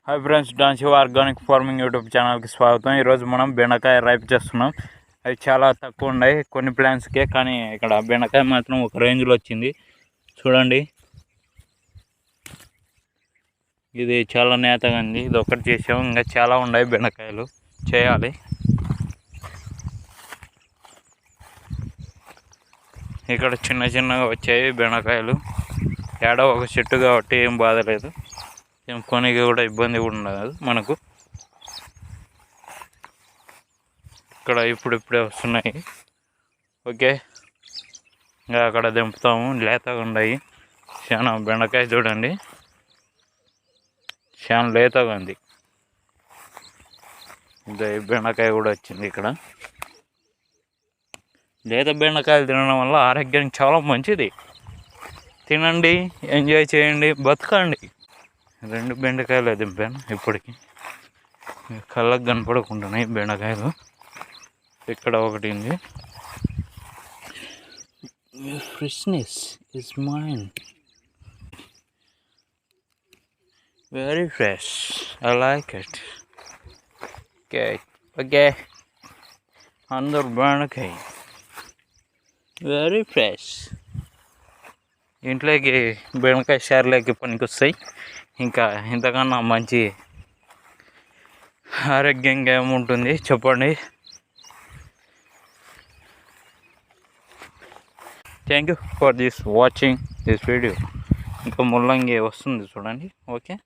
Hi friends, డాన్సివ్ organic farming YouTube ఛానల్కి స్వాగతం. ఈరోజు మనం బెండకాయ రైప్ చేస్తున్నాం. అవి చాలా తక్కువ ఉన్నాయి కొన్ని ప్లాంట్స్కే, కానీ ఇక్కడ బెండకాయ మాత్రం ఒక రేంజ్లో వచ్చింది. చూడండి, ఇది చాలా నేతగా ఉంది. ఇది ఒకటి చేసాము, ఇంకా చాలా ఉన్నాయి బెండకాయలు చేయాలి. ఇక్కడ చిన్న చిన్నగా వచ్చాయి బెండకాయలు. ఏడో ఒక చెట్టు కాబట్టి ఏం బాధ లేదు, ఏం కొనికి కూడా ఇబ్బంది కూడా ఉండదు మనకు. ఇక్కడ ఇప్పుడిప్పుడే వస్తున్నాయి. ఓకే, ఇంకా అక్కడ దింపుతాము. లేతగా ఉన్నాయి చాలా. బెండకాయ చూడండి, చాలా లేతగా ఉంది. ఇంకా బెండకాయ కూడా వచ్చింది. ఇక్కడ లేత బెండకాయలు తినడం వల్ల ఆరోగ్యానికి చాలా మంచిది. తినండి, ఎంజాయ్ చేయండి, బతకండి. 2 బెండకాయలు దింపాను. ఇప్పటికి కళ్ళకు కనపడకుంటున్నాయి బెండకాయలు. ఇక్కడ ఒకటి ఉంది. Freshness is mine, very fresh, I like it. Okay okay, అందరు బెండకాయ వెరీ ఫ్రెష్. ఇంట్లోకి బెండకాయ షేర్లోకి పనికి వస్తాయి. ఇంకా ఇంతకన్నా మంచి ఆరోగ్యంగా ఏముంటుంది చెప్పండి. Thank you for this watching this video. ఇంకా ముల్లంగి వస్తుంది చూడండి. ఓకే.